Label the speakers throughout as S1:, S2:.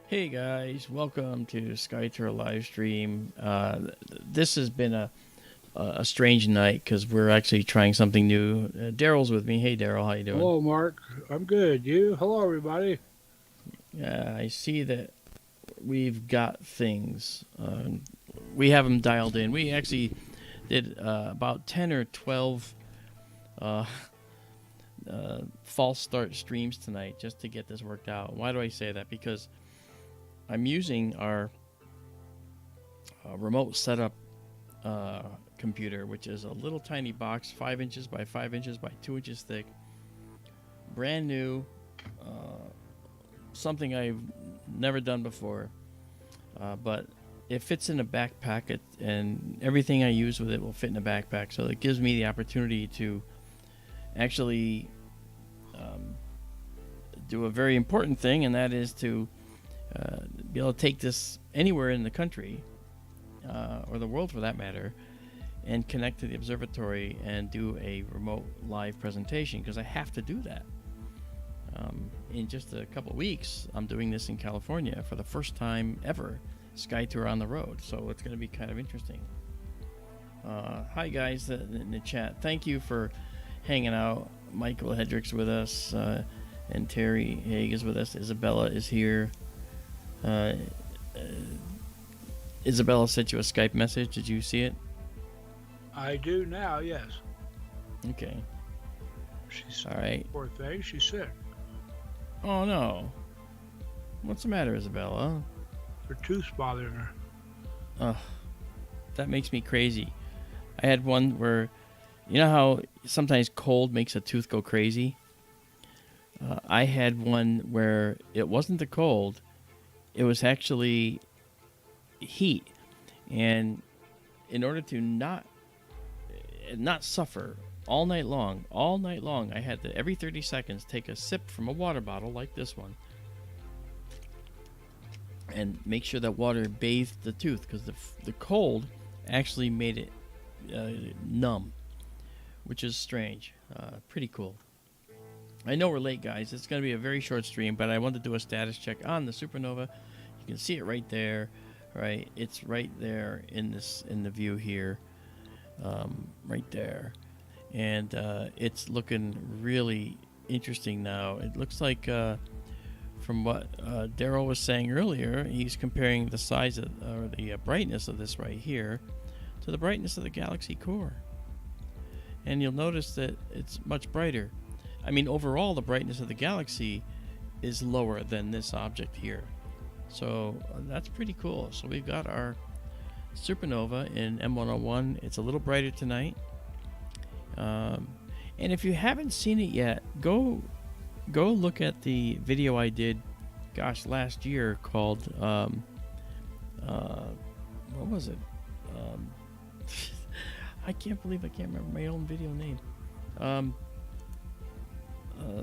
S1: Hey guys, welcome to SkyTour live stream. This has been a strange night because we're actually trying something new. Daryl's with me. Hey Daryl, how you doing?
S2: Hello, Mark. I'm good. You? Hello, everybody.
S1: I see that we've got things. We have them dialed in. We actually did about 10 or 12 uh, false start streams tonight just to get this worked out. Why do I say that? Because I'm using our remote setup computer, which is a little tiny box, 5 inches by 5 inches by 2 inches thick, brand new, something I've never done before, but it fits in a backpack, and everything I use with it will fit in a backpack, so it gives me the opportunity to actually do a very important thing, and that is to be able to take this anywhere in the country, or the world for that matter, and connect to the observatory and do a remote live presentation, because I have to do that. In just a couple of weeks, I'm doing this in California for the first time ever, SkyTour on the road, so it's going to be kind of interesting. Hi guys in the chat, thank you for hanging out. Michael Hedrick's with us, and Terry Haig is with us. Izabela is here. Izabela sent you a Skype message. Did you see it?
S2: I do now, yes.
S1: Okay.
S2: She's
S1: All right.
S2: poor thing. She's sick.
S1: Oh no. What's the matter, Izabela?
S2: Her tooth's bothering her.
S1: Ugh. That makes me crazy. I had one where, you know how sometimes cold makes a tooth go crazy? I had one where it wasn't the cold, it was actually heat. And in order to not suffer all night long, I had to every 30 seconds take a sip from a water bottle like this one and make sure that water bathed the tooth, because the cold actually made it numb, which is strange. Pretty cool. I know we're late, guys. It's going to be a very short stream, but I wanted to do a status check on the supernova. You can see it right there, right? It's right there in the view here, right there, and it's looking really interesting now. It looks like, from what Daryl was saying earlier, he's comparing the size of, or the brightness of this right here to the brightness of the galaxy core, and you'll notice that it's much brighter. I mean, overall, the brightness of the galaxy is lower than this object here. So that's pretty cool. So we've got our supernova in M101. It's a little brighter tonight. And if you haven't seen it yet, go look at the video I did, last year, called, what was it? I can't believe I can't remember my own video name.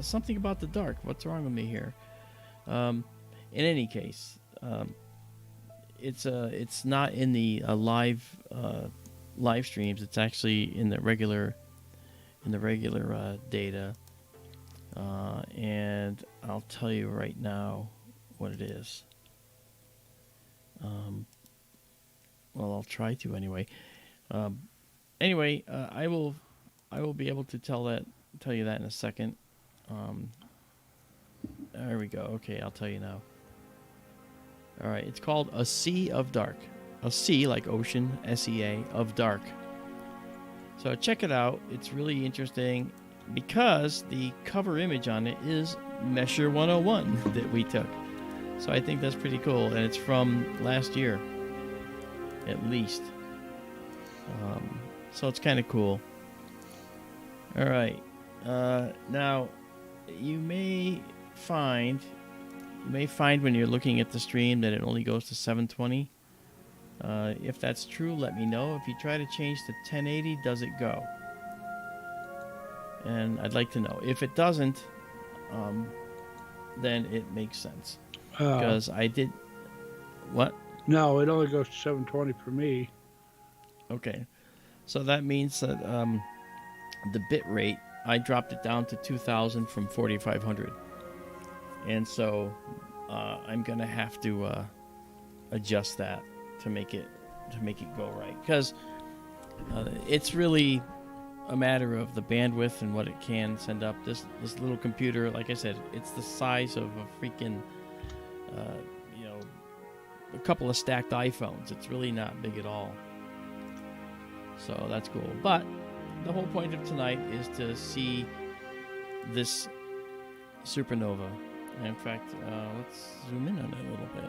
S1: Something about the dark. What's wrong with me here? In any case, it's not in the live streams. It's actually in the regular data, and I'll tell you right now what it is. Well, I'll try to anyway. I will be able to tell you that in a second. There we go. Okay, I'll tell you now. All right, it's called A Sea of Dark. A sea, like ocean, S-E-A, of dark. So check it out. It's really interesting because the cover image on it is Measure 101 that we took. So I think that's pretty cool, and it's from last year, at least. So it's kind of cool. All right. Now, you may find when you're looking at the stream that it only goes to 720. If that's true, let me know. If you try to change to 1080, does it go? And I'd like to know. If it doesn't, then it makes sense. Because I did... What?
S2: No, it only goes to 720 for me.
S1: Okay. So that means that the bit rate, I dropped it down to 2,000 from 4,500. And so I'm gonna have to adjust that to make it go right, because it's really a matter of the bandwidth and what it can send up. This little computer, like I said, it's the size of a freaking you know, a couple of stacked iPhones. It's really not big at all. So that's cool. But the whole point of tonight is to see this supernova. And in fact, let's zoom in on it a little bit.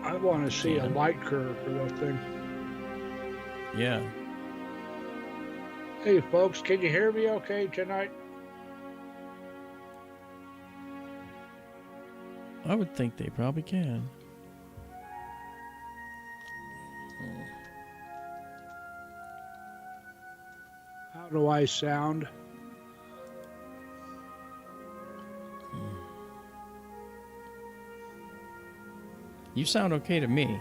S2: I want to see a light curve for that thing.
S1: Yeah.
S2: Hey, folks, can you hear me okay tonight?
S1: I would think they probably can.
S2: How do I sound?
S1: You sound okay to me.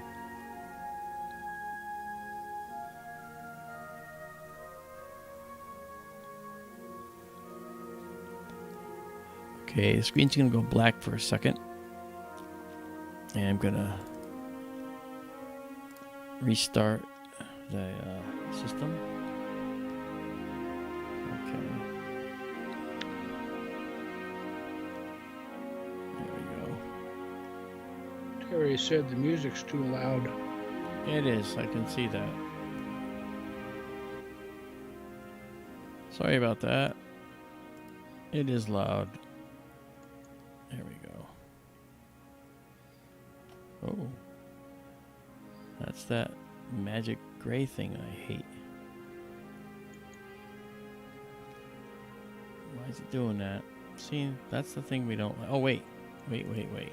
S1: Okay, the screen's gonna go black for a second. And I'm gonna restart the system. Okay. There we go.
S2: Terry said the music's too loud.
S1: It is, I can see that. Sorry about that. It is loud. There we go. Oh. That's that magic gray thing I hate. Why is it doing that? See, that's the thing we don't like. Oh, wait. Wait.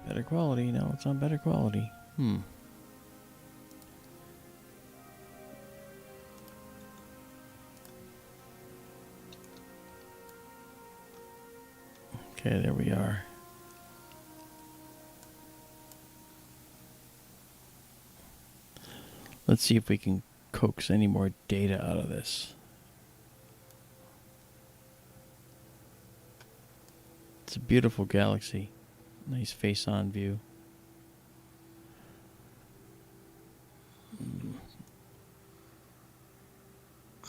S1: Better quality. No, it's on better quality. Okay, there we are. Let's see if we can coax any more data out of this. It's a beautiful galaxy. Nice face-on view.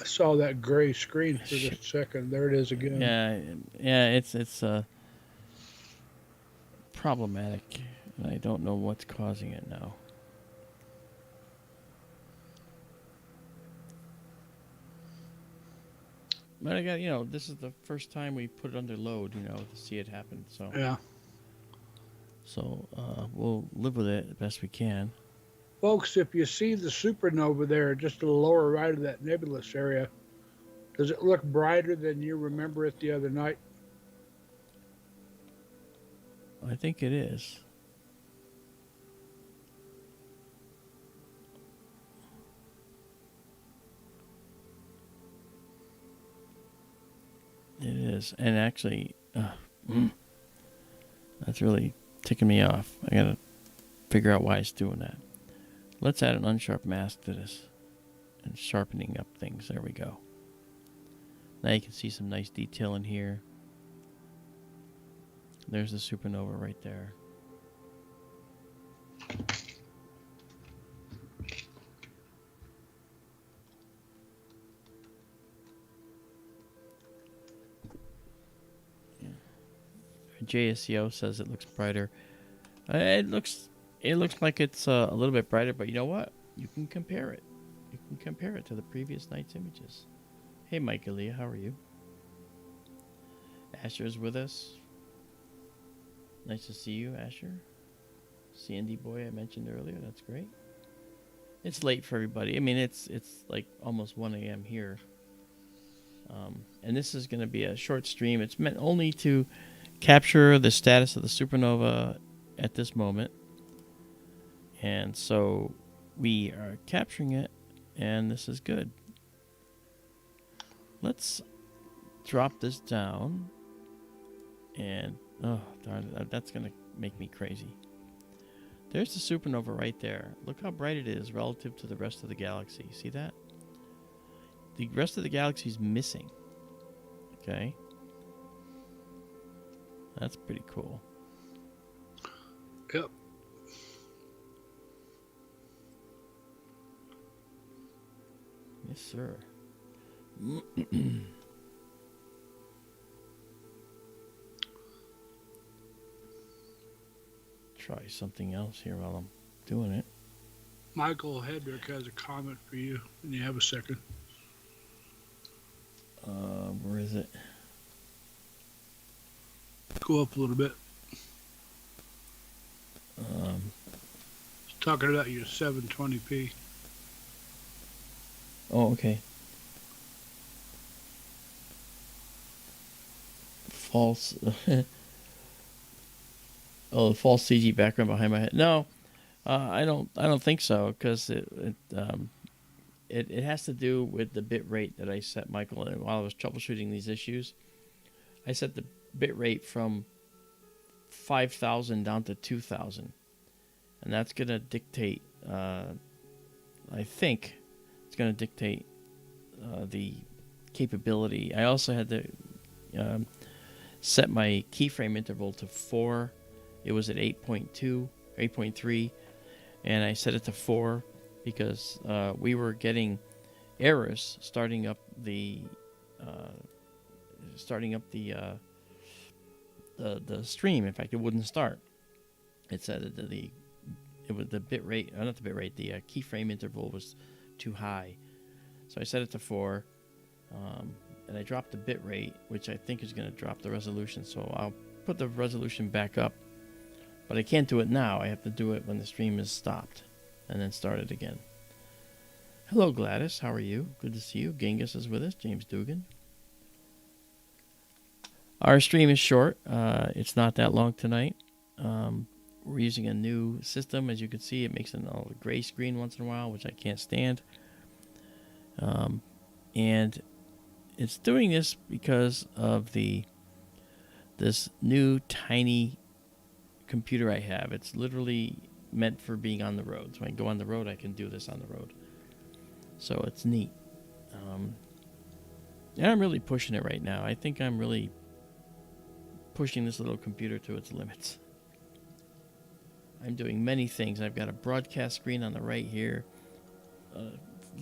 S2: I saw that gray screen for just a second. There it is again.
S1: Yeah, it's problematic, and I don't know what's causing it now. But I got, this is the first time we put it under load, to see it happen. So
S2: Yeah.
S1: So we'll live with it the best we can.
S2: Folks, if you see the supernova there, just to the lower right of that nebulous area, does it look brighter than you remember it the other night?
S1: I think it is. It is. And actually, that's really ticking me off. I gotta figure out why it's doing that. Let's add an unsharp mask to this and sharpening up things. There we go. Now you can see some nice detail in here. There's the supernova right there. JSCO says it looks brighter. It looks like it's a little bit brighter, but you know what? You can compare it. You can compare it to the previous night's images. Hey, Mike Aaliyah, how are you? Asher's with us. Nice to see you, Asher. Sandy boy I mentioned earlier. That's great. It's late for everybody. I mean, it's like almost 1 a.m. here. And this is going to be a short stream. It's meant only to capture the status of the supernova at this moment. And so we are capturing it, and this is good. Let's drop this down. And, oh, darn it, that's going to make me crazy. There's the supernova right there. Look how bright it is relative to the rest of the galaxy. See that? the rest of the galaxy's missing. Okay. That's pretty cool.
S2: Yep.
S1: Yes, sir. Try something else here while I'm doing it.
S2: Michael Hedrick has a comment for you, and you have a second.
S1: Where is it?
S2: Go up a little bit. He's talking about your 720p.
S1: Oh, okay. False. Oh, the false CG background behind my head. No, I don't think so, because it has to do with the bit rate that I set, Michael. And while I was troubleshooting these issues, I set the bit rate from 5,000 down to 2,000, and that's gonna dictate. I think it's gonna dictate the capability. I also had to set my keyframe interval to 4. It was at 8.2, 8.3, and I set it to 4 because we were getting errors starting up the stream. In fact, it wouldn't start. It said that the bit rate, not the bit rate, the keyframe interval was too high. So I set it to 4, and I dropped the bit rate, which I think is going to drop the resolution. So I'll put the resolution back up, but I can't do it now. I have to do it when the stream is stopped, and then start it again. Hello, Gladys. How are you? Good to see you. Genghis is with us. James Dugan. Our stream is short. It's not that long tonight. We're using a new system. As you can see, it makes a gray screen once in a while, which I can't stand. And it's doing this because of this new tiny computer I have. It's literally meant for being on the road. So when I go on the road, I can do this on the road. So it's neat. And I'm really pushing it right now. I think I'm really pushing this little computer to its limits. I'm doing many things. I've got a broadcast screen on the right here,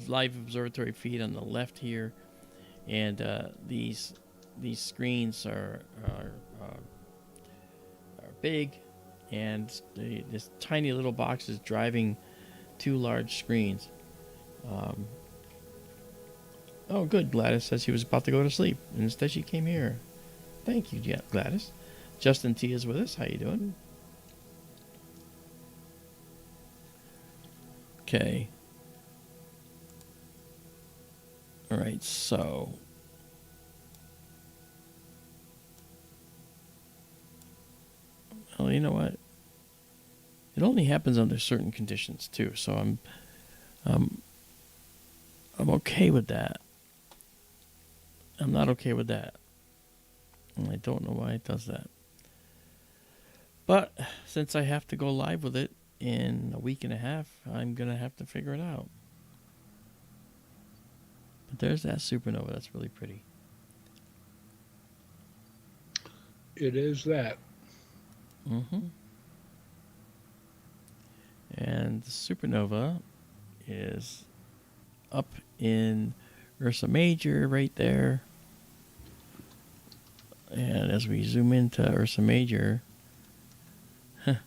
S1: live observatory feed on the left here, and these screens are big, and this tiny little box is driving 2 large screens. Oh, good. Gladys says she was about to go to sleep, and instead she came here. Thank you, Gladys. Justin T is with us. How you doing? Okay. All right, so well, you know what? It only happens under certain conditions too, so I'm okay with that. I'm not okay with that. And I don't know why it does that. But since I have to go live with it in a week and a half, I'm going to have to figure it out. But there's that supernova. That's really pretty.
S2: It is that.
S1: Mm-hmm. And the supernova is up in Ursa Major right there. And as we zoom into Ursa Major, it's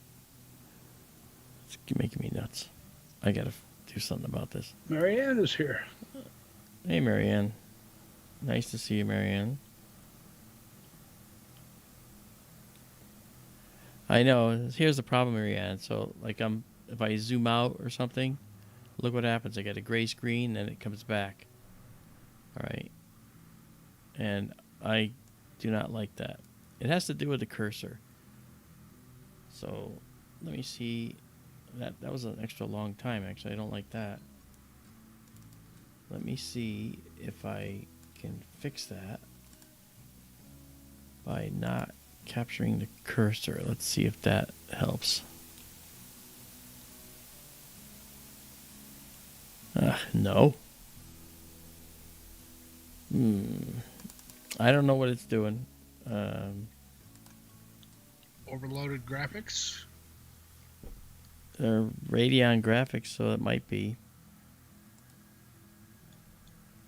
S1: making me nuts. I gotta do something about this.
S2: Marianne is here.
S1: Hey, Marianne. Nice to see you, Marianne. I know. Here's the problem, Marianne. So, like, if I zoom out or something, look what happens. I get a gray screen, and it comes back. All right. And I do not like that. It has to do with the cursor. So, let me see. That was an extra long time, actually. I don't like that. Let me see if I can fix that by not capturing the cursor. Let's see if that helps. No. I don't know what it's doing.
S2: Overloaded graphics.
S1: They're Radeon graphics, so it might be.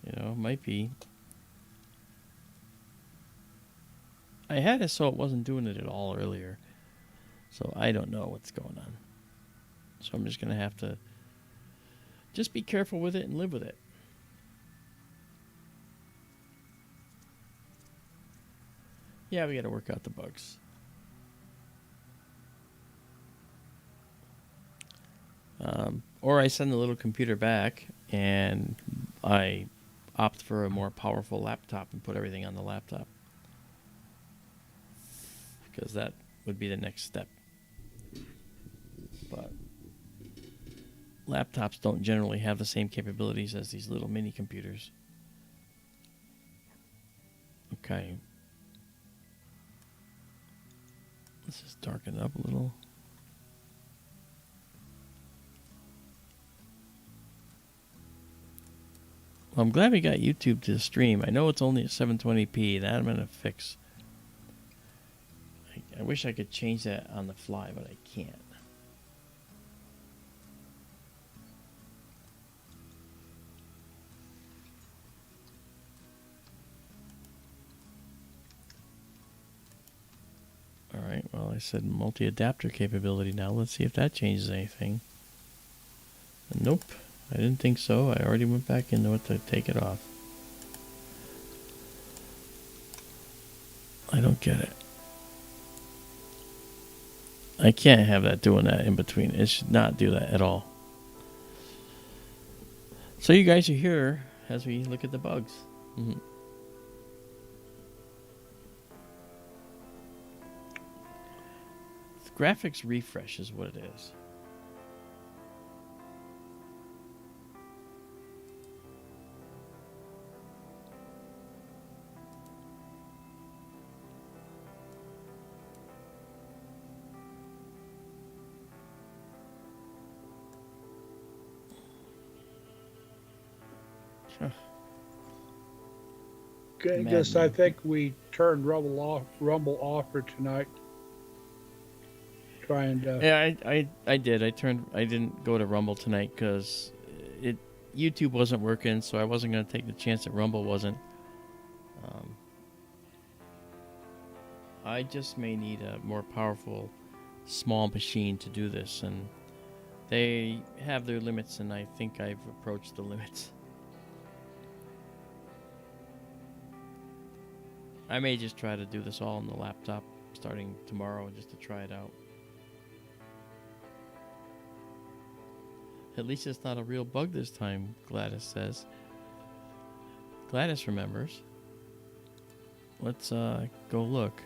S1: You know, it might be. I had it so it wasn't doing it at all earlier. So I don't know what's going on. So I'm just going to have to just be careful with it and live with it. Yeah, we got to work out the bugs. Or I send the little computer back and I opt for a more powerful laptop and put everything on the laptop. Because that would be the next step. But laptops don't generally have the same capabilities as these little mini computers. Okay. Let's just darken it up a little. Well, I'm glad we got YouTube to stream. I know it's only at 720p. That I'm going to fix. I wish I could change that on the fly, but I can't. Alright, well, I said multi-adapter capability now. Let's see if that changes anything. Nope, I didn't think so. I already went back into it to take it off. I don't get it. I can't have that doing that in between. It should not do that at all. So you guys are here as we look at the bugs. Mm-hmm. Graphics refresh is what it is.
S2: Okay, I guess I think we turned Rumble off for tonight. Trying to.
S1: Yeah, I did. I didn't go to Rumble tonight because YouTube wasn't working, so I wasn't going to take the chance that Rumble wasn't. I just may need a more powerful, small machine to do this, and they have their limits, and I think I've approached the limits. I may just try to do this all on the laptop starting tomorrow just to try it out. At least it's not a real bug this time, Gladys says. Gladys remembers. Let's go look.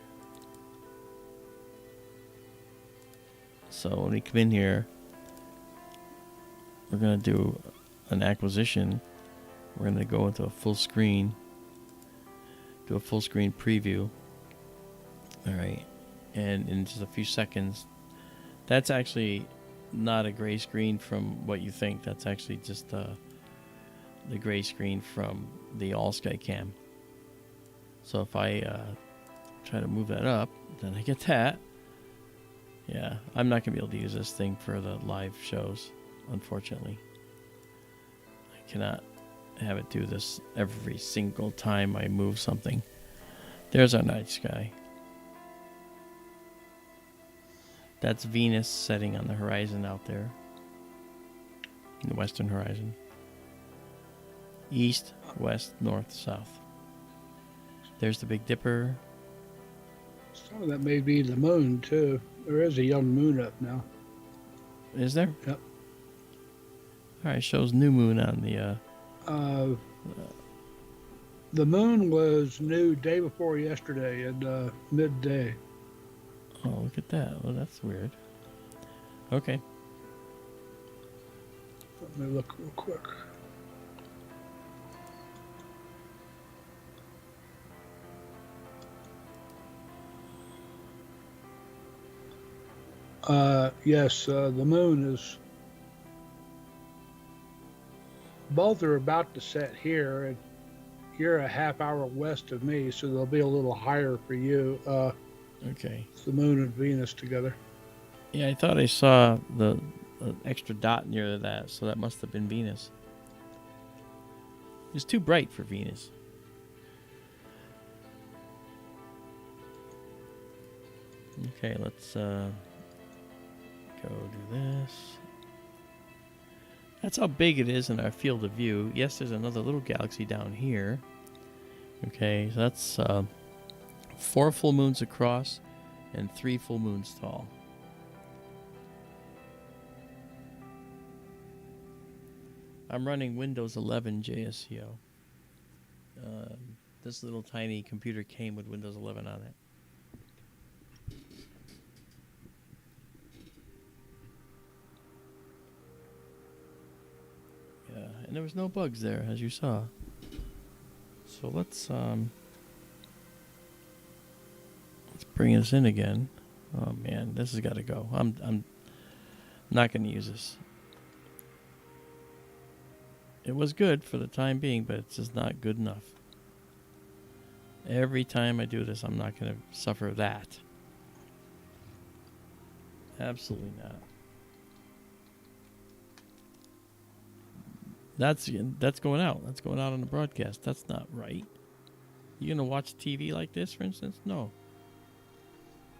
S1: So when we come in here, we're going to do an acquisition. We're going to go into a full screen. Do a full screen preview. Alright. And in just a few seconds, that's actually not a gray screen from what you think. That's actually just the gray screen from the AllSky cam. So if I try to move that up, then I get that. Yeah, I'm not going to be able to use this thing for the live shows, unfortunately. I cannot have it do this every single time I move something. There's our night sky. That's Venus setting on the horizon out there. In the western horizon. East, west, north, south. There's the Big Dipper.
S2: Some of that may be the moon, too. There is a young moon up now.
S1: Is there?
S2: Yep.
S1: Alright, shows new moon on the...
S2: The moon was new day before yesterday at midday.
S1: Oh, look at that. Well, that's weird. Okay.
S2: Let me look real quick. Yes, the moon is... Both are about to set here, and you're a half hour west of me, so they'll be a little higher for you.
S1: Okay.
S2: It's the moon and Venus together.
S1: Yeah, I thought I saw the extra dot near that, so that must have been Venus. It's too bright for Venus. Okay, let's go do this. That's how big it is in our field of view. Yes, there's another little galaxy down here. Okay, so that's 4 full moons across and 3 full moons tall. I'm running Windows 11 JSCO. This little tiny computer came with Windows 11 on it. Yeah, and there was no bugs there, as you saw. So let's bring this in again. Oh man, this has got to go. I'm not going to use this. It was good for the time being, but it's just not good enough. Every time I do this, I'm not going to suffer that. Absolutely not. That's going out. That's going out on the broadcast. That's not right. You gonna watch TV like this, for instance? No.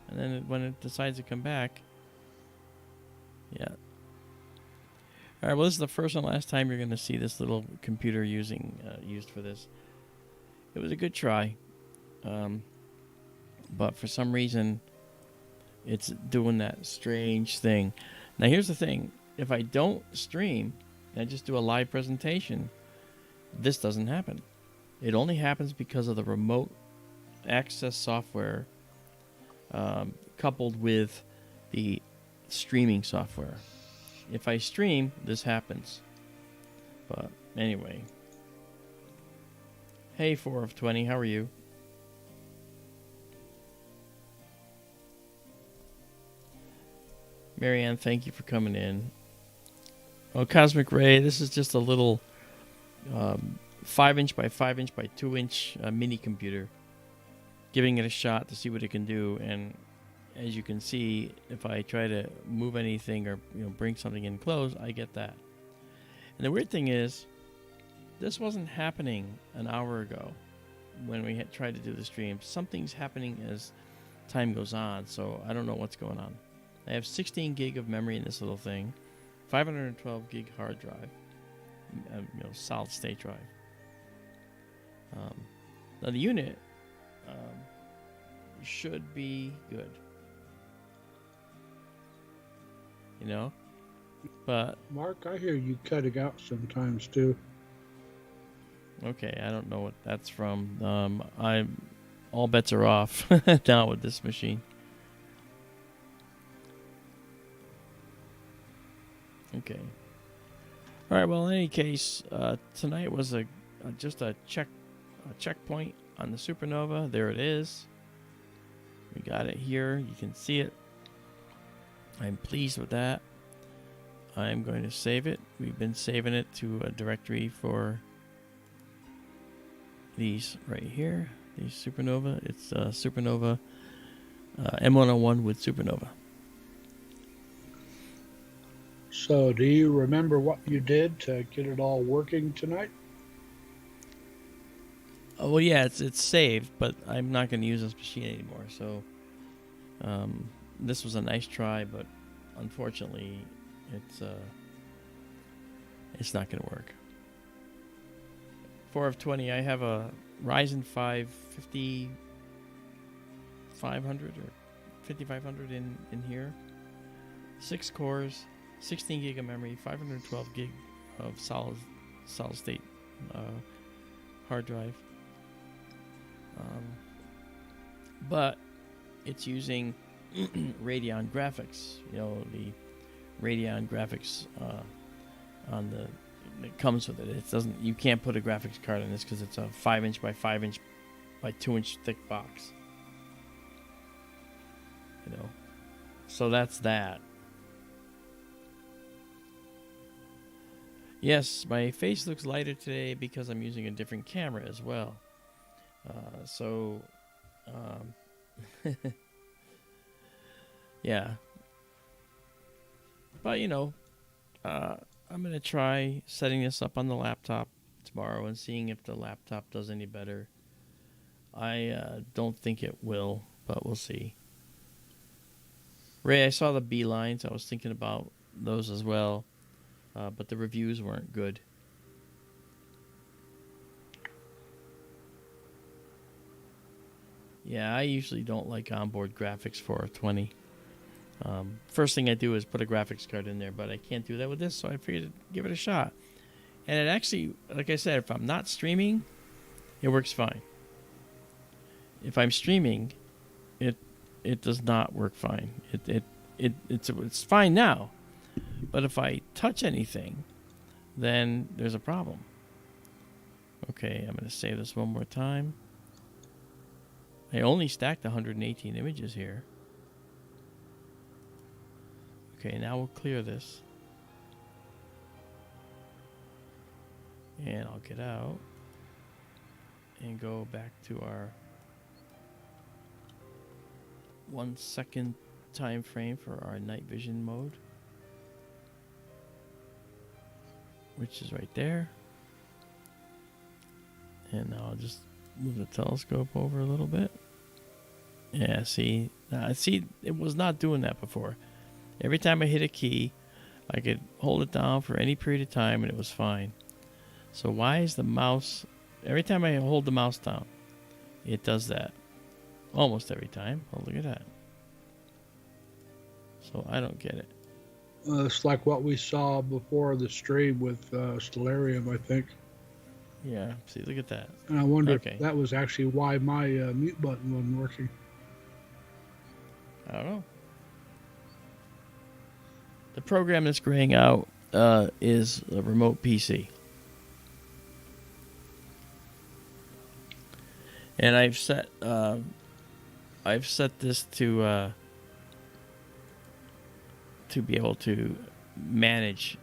S1: And then when it decides to come back, yeah. All right. Well, this is the first and last time you're gonna see this little computer used for this. It was a good try, but for some reason, it's doing that strange thing. Now, here's the thing: if I don't stream and I just do a live presentation, this doesn't happen. It only happens because of the remote access software coupled with the streaming software. If I stream, this happens. But anyway. Hey, 4 of 20, how are you? Marianne, thank you for coming in. Oh, Cosmic Ray, this is just a little 5-inch by 5-inch by 2-inch mini computer. Giving it a shot to see what it can do. And as you can see, if I try to move anything or bring something in close, I get that. And the weird thing is, this wasn't happening an hour ago when we had tried to do the stream. Something's happening as time goes on, so I don't know what's going on. I have 16 gig of memory in this little thing. 512 gig hard drive, solid state drive. Now the unit should be good, but
S2: Mark, I hear you cutting out sometimes too.
S1: Okay, I don't know what that's from. All bets are off now with this machine. Okay. All right. Well, in any case, tonight was just a checkpoint on the Supernova. There it is. We got it here. You can see it. I'm pleased with that. I'm going to save it. We've been saving it to a directory for these right here. These Supernova. It's Supernova M101 with Supernova.
S2: So, do you remember what you did to get it all working tonight?
S1: Oh, well, yeah, it's saved, but I'm not going to use this machine anymore. So, this was a nice try, but unfortunately, it's not going to work. 4 of 20. I have a Ryzen 5 5500 or 5500 in here. 6 cores. 16 gig of memory, 512 gig of solid state hard drive. But it's using Radeon graphics. The Radeon graphics it comes with it. It doesn't. You can't put a graphics card in this because it's a 5-inch by 5-inch by 2-inch thick box. So that's that. Yes, my face looks lighter today because I'm using a different camera as well. So, um, yeah. But, I'm going to try setting this up on the laptop tomorrow and seeing if the laptop does any better. I don't think it will, but we'll see. Ray, I saw the B lines. I was thinking about those as well, but the reviews weren't good. Yeah, I usually don't like onboard graphics for a 20. First thing I do is put a graphics card in there, but I can't do that with this, so I figured to give it a shot. And it actually, like I said, if I'm not streaming, it works fine. If I'm streaming, it does not work fine. It's fine now, but if I touch anything, then there's a problem. Okay, I'm going to save this one more time. I only stacked 118 images here. Okay, now we'll clear this. And I'll get out and go back to our 1 second time frame for our night vision mode, which is right there. And now I'll just move the telescope over a little bit. Yeah, see, it was not doing that before. Every time I hit a key, I could hold it down for any period of time and it was fine. So why is the mouse, every time I hold the mouse down, it does that. Almost every time. Oh, look at that. So I don't get it.
S2: It's like what we saw before the stream with Stellarium, I think.
S1: Yeah, see, look at that.
S2: And I wonder
S1: Okay.
S2: if that was actually why my mute button wasn't working.
S1: I don't know. The program that's graying out is a remote PC. And I've set this to be able to manage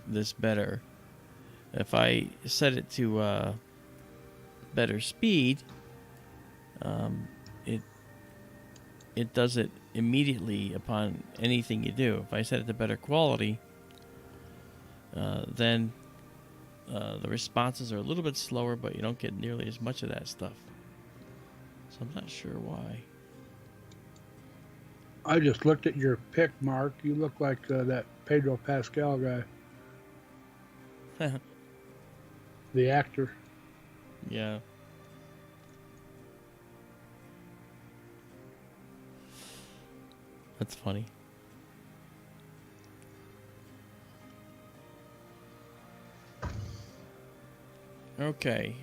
S1: this better. If I set it to better speed, it does it immediately upon anything you do. If I set it to better quality, then the responses are a little bit slower, but you don't get nearly as much of that stuff. So I'm not sure why.
S2: I just looked at your pic, Mark. You look like that Pedro Pascal guy, the actor.
S1: Yeah. That's funny. Okay.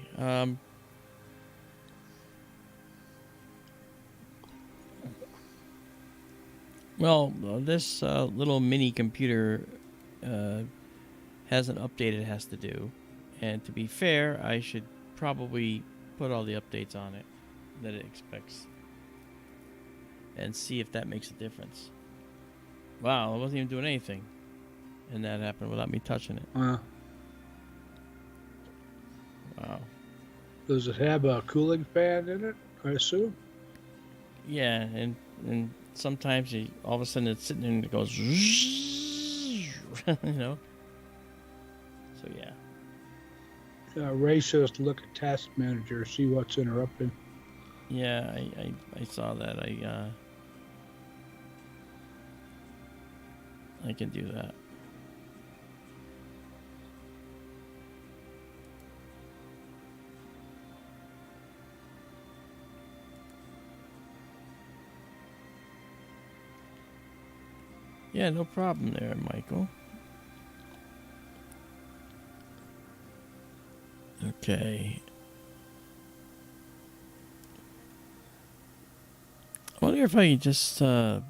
S1: Well, this little mini computer has an update it has to do. And to be fair, I should probably put all the updates on it that it expects and see if that makes a difference. Wow, I wasn't even doing anything. And that happened without me touching it. Wow.
S2: Does it have a cooling fan in it, I assume?
S1: Yeah, and sometimes all of a sudden it's sitting there and it goes, you know? So, yeah.
S2: Ray says to look at Task Manager, see what's interrupting.
S1: Yeah, I saw that. I can do that. Yeah, no problem there, Michael. Okay. I wonder if I can just I'm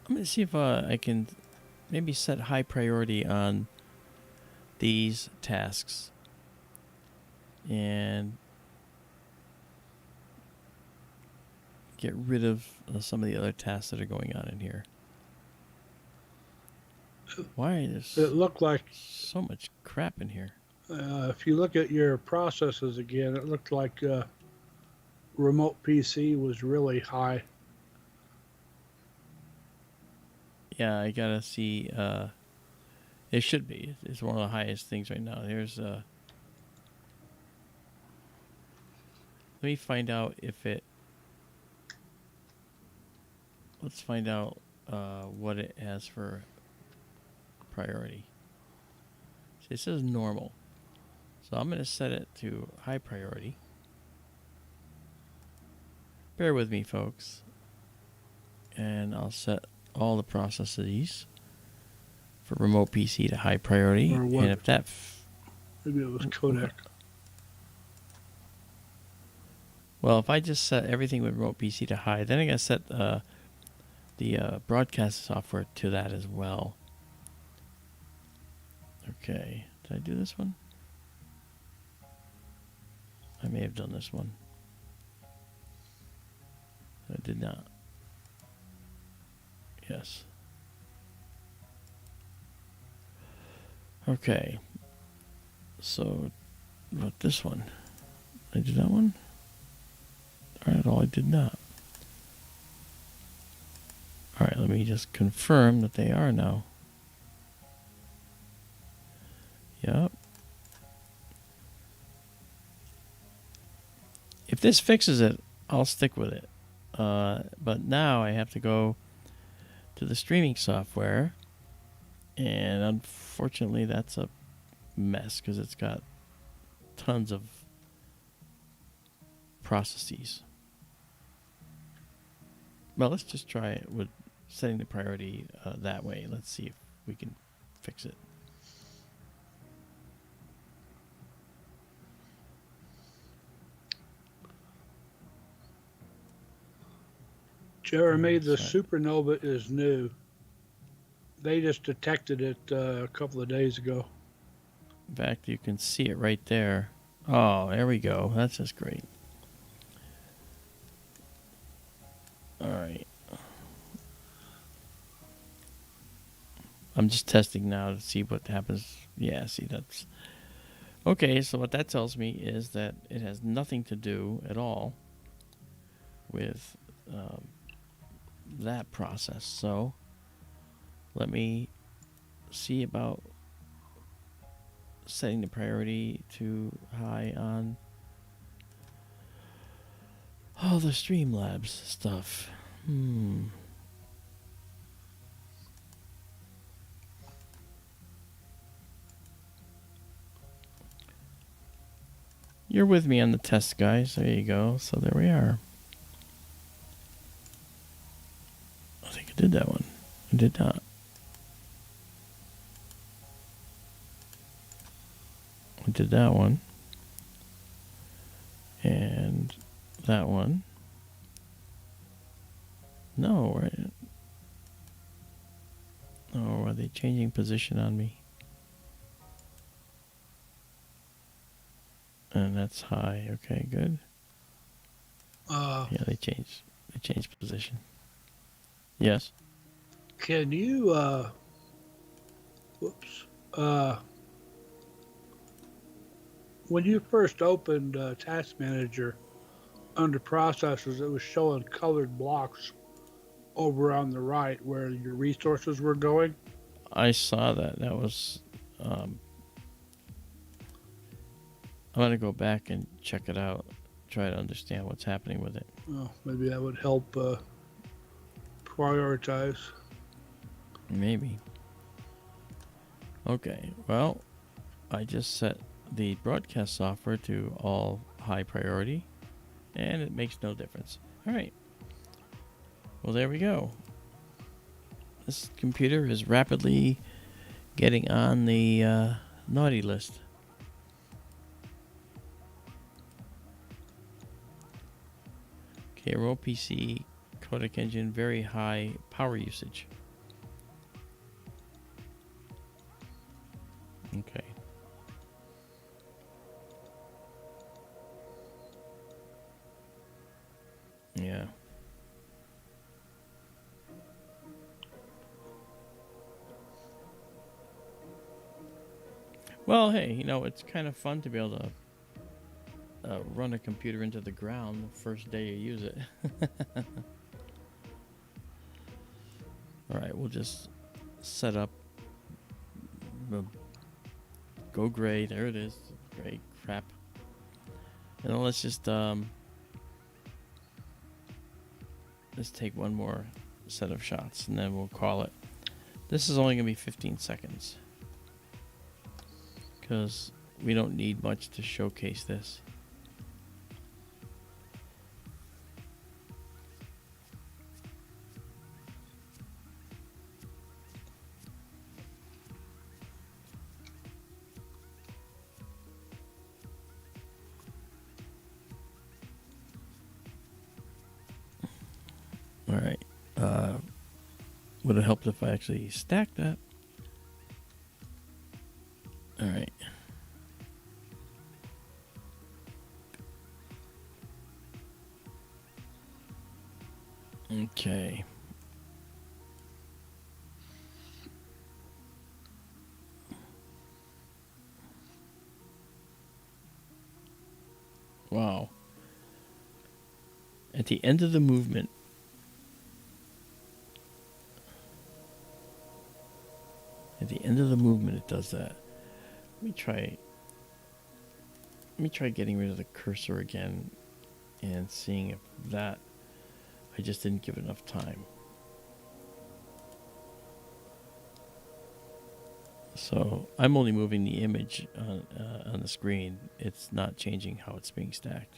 S1: going to see if I can maybe set high priority on these tasks and get rid of some of the other tasks that are going on in here. Why is
S2: It looked like,
S1: so much crap in here?
S2: if you look at your processes again, it looked like remote PC was really high.
S1: Yeah, I gotta see. It should be. It's one of the highest things right now. There's let me find out if it. Let's find out what it has for priority. See, it says normal, so I'm gonna set it to high priority. Bear with me, folks, and I'll set all the processes for remote PC to high priority.
S2: Or what?
S1: And if that
S2: Maybe it was codec.
S1: well, if I just set everything with remote PC to high, then I gotta set the broadcast software to that as well. Okay, did I do this one? I may have done this one. I did not. Yes. Okay. So, what this one? I did that one? Alright, I did not. Alright, let me just confirm that they are now. Yep. If this fixes it, I'll stick with it. But now I have to go to the streaming software, and unfortunately that's a mess because it's got tons of processes. Well, let's just try it with setting the priority that way. Let's see if we can fix it.
S2: Jeremy, the
S1: Sorry.
S2: supernova is new. They just detected it a couple of days ago.
S1: In fact, you can see it right there. Oh, there we go. That's just great. All right. I'm just testing now to see what happens. Yeah, see, that's... Okay, so what that tells me is that it has nothing to do at all with that process. So let me see about setting the priority to high on all the Streamlabs stuff. You're with me on the test, guys. There you go. So there we are. I think I did that one. I did not. I did that one. And that one. No, right? Oh, are they changing position on me? And that's high. Okay, good. Yeah, they changed position. Yes.
S2: Can you, when you first opened Task Manager under Processes, it was showing colored blocks over on the right where your resources were going.
S1: I saw that. That was... I'm going to go back and check it out. Try to understand what's happening with it.
S2: Oh, maybe that would help prioritize.
S1: Maybe. Okay, well, I just set the broadcast software to all high priority, and it makes no difference. All right. Well, there we go. This computer is rapidly getting on the naughty list. Okay, remote PC, codec engine, very high power usage. Okay. Yeah. Well, hey, it's kind of fun to be able to run a computer into the ground the first day you use it. All right, we'll just set up. Go gray. There it is. Gray crap. And then let's just let's take one more set of shots, and then we'll call it. This is only gonna be 15 seconds because we don't need much to showcase this. All right. Would it help if I actually stacked that? All right. Okay. Wow. At the end of the movement, it does that. Let me try getting rid of the cursor again and seeing if that, I just didn't give it enough time. So I'm only moving the image on the screen. It's not changing how it's being stacked.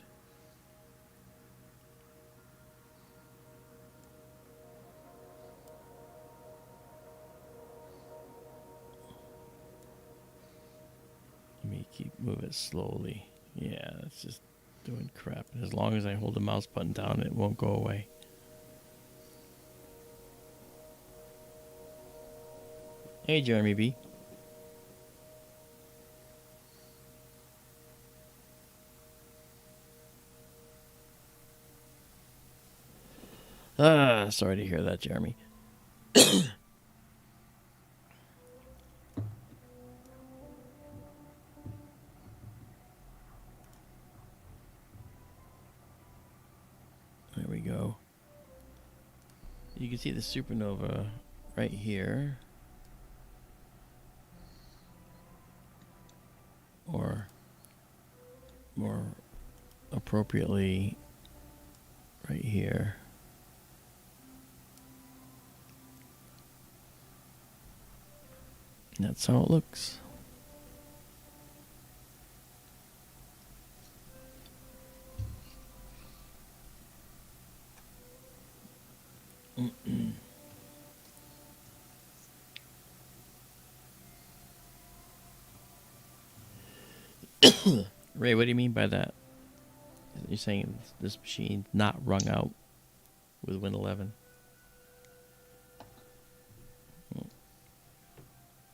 S1: Let me move it slowly. Yeah, it's just doing crap. And as long as I hold the mouse button down, it won't go away. Hey, Jeremy B. Sorry to hear that, Jeremy. There we go. You can see the supernova right here. Or more appropriately, right here. And that's how it looks. Ray, what do you mean by that? You're saying this machine not wrung out with Win 11?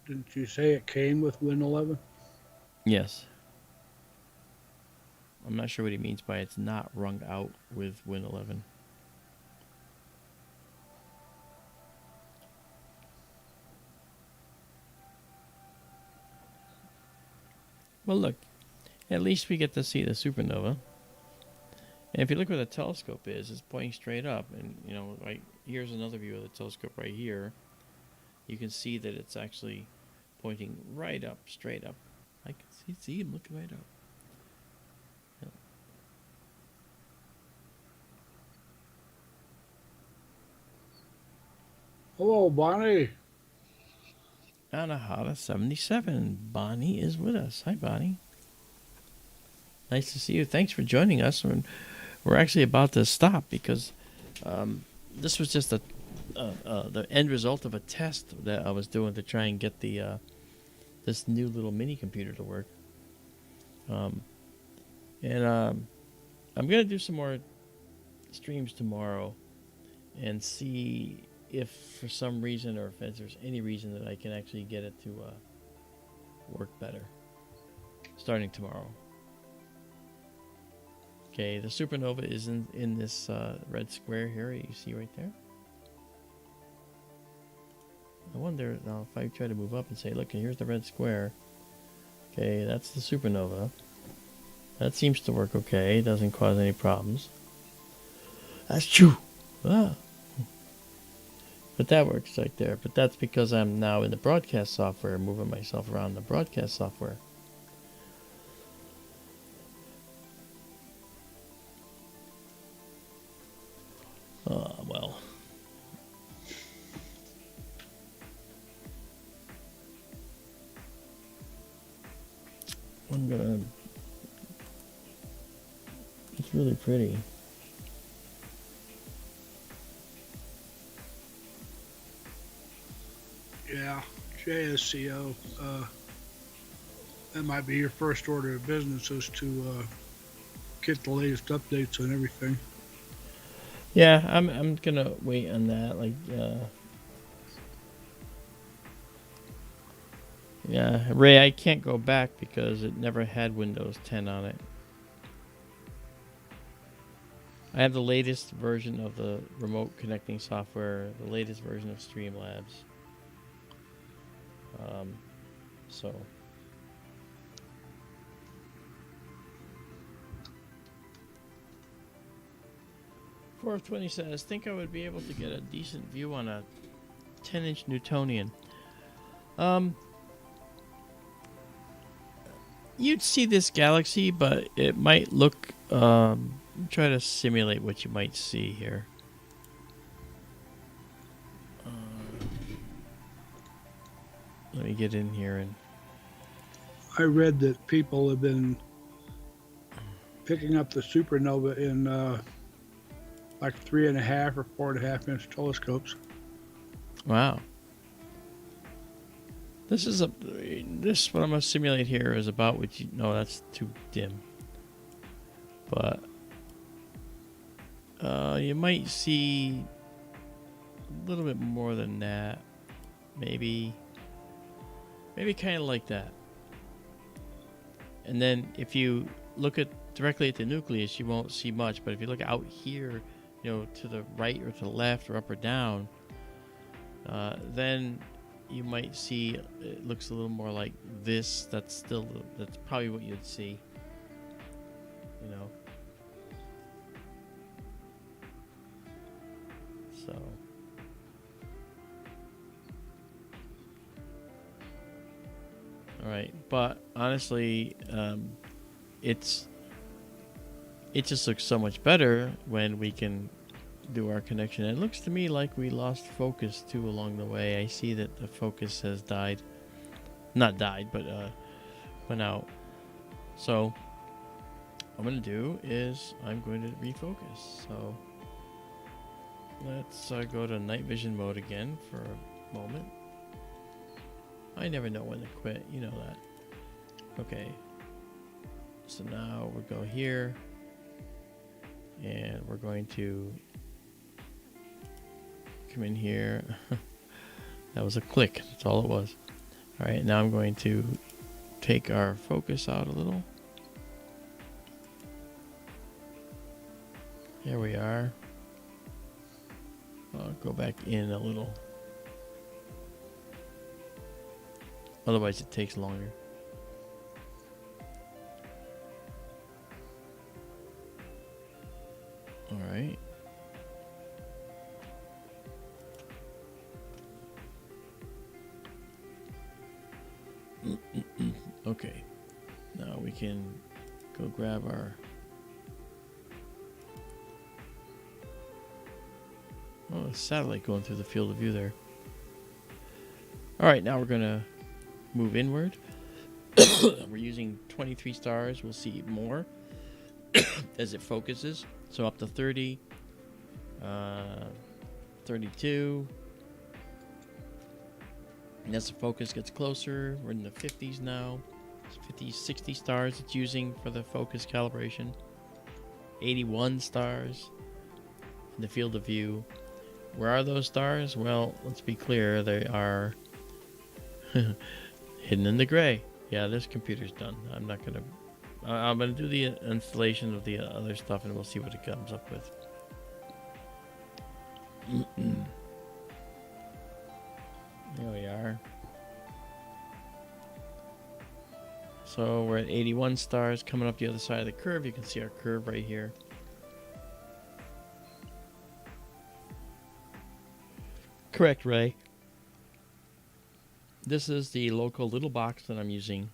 S2: Didn't you say it came with Win 11?
S1: Yes. I'm not sure what he means by it's not wrung out with Win 11. Well, look, at least we get to see the supernova. And if you look where the telescope is, it's pointing straight up. And, right here's another view of the telescope right here. You can see that it's actually pointing right up, straight up. I can see him looking right up. Yeah.
S2: Hello, Bonnie.
S1: Anahata 77. Bonnie is with us. Hi, Bonnie. Nice to see you. Thanks for joining us. We're actually about to stop because this was just the end result of a test that I was doing to try and get the this new little mini computer to work. I'm gonna do some more streams tomorrow and see if for some reason or if there's any reason that I can actually get it to work better starting tomorrow. Okay, the supernova is in this red square here you see right there. I wonder now if I try to move up and say, look, here's the red square. Okay, that's the Supernova. That seems to work okay. It doesn't cause any problems. That's true. Ah. But that works right there. But that's because I'm now in the broadcast software, moving myself around the broadcast software. Well. I'm gonna... It's really pretty.
S2: Yeah, JSCO. That might be your first order of business is to get the latest updates on everything.
S1: Yeah, I'm gonna wait on that. Yeah, Ray, I can't go back because it never had Windows 10 on it. I have the latest version of the remote connecting software, the latest version of Streamlabs. So. $420 says, think I would be able to get a decent view on a 10-inch Newtonian. You'd see this galaxy, but it might look... try to simulate what you might see here. Let me get in here and...
S2: I read that people have been picking up the supernova in like 3.5 or 4.5 inch telescopes.
S1: Wow. This is what I'm gonna simulate here is about what you... No, that's too dim. But you might see a little bit more than that. Maybe kind of like that. And then if you look directly at the nucleus, you won't see much. But if you look out here, to the right or to the left or up or down, then you might see it looks a little more like this. That's probably what you'd see. So. All right, but honestly, it just looks so much better when we can do our connection. It looks to me like we lost focus too along the way. I see that the focus has died. Not died, but went out. So what I'm going to do is I'm going to refocus. So let's go to night vision mode again for a moment. I never know when to quit, you know that. Okay. So now we'll go here. And we're going to come in here. That was a click. That's all it was. All right, now I'm going to take our focus out a little. Here we are. I'll go back in a little. Otherwise it takes longer. All right. Okay. Now we can go grab our... Oh, a satellite going through the field of view there. All right, now we're going to move inward. We're using 23 stars. We'll see more as it focuses. So up to 30, 32. And as the focus gets closer, we're in the 50s now. 50, 60 stars it's using for the focus calibration. 81 stars in the field of view. Where are those stars? Well, let's be clear. They are hidden in the gray. Yeah, this computer's done. I'm going to do the installation of the other stuff and we'll see what it comes up with. There we are. So we're at 81 stars. Coming up the other side of the curve, you can see our curve right here. Correct, Ray. This is the local little box that I'm using.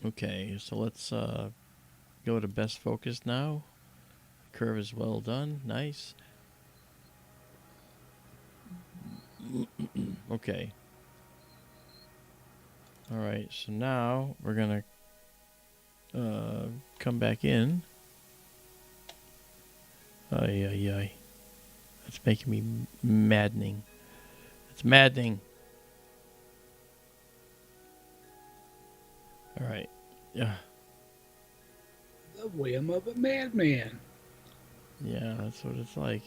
S1: Okay, so let's go to best focus now. Curve is well done. Nice. Okay. All right, so now we're going to come back in. Ay, ay, ay. That's making me maddening. It's maddening. All right. Yeah.
S2: The whim of a madman.
S1: Yeah, that's what it's like.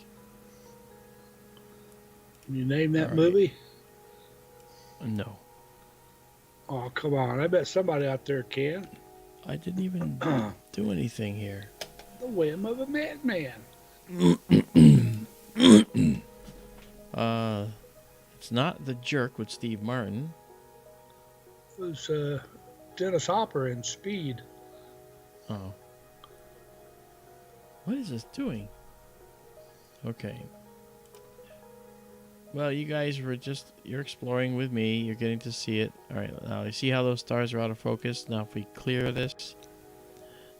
S2: Can you name that
S1: All right.
S2: movie?
S1: No.
S2: Oh, come on. I bet somebody out there can.
S1: I didn't even do anything here.
S2: The whim of a madman.
S1: It's not The Jerk with Steve Martin.
S2: It was Dennis Hopper in Speed.
S1: Oh. What is this doing? Okay. Well, you guys you're exploring with me. You're getting to see it. All right, now you see how those stars are out of focus? Now if we clear this,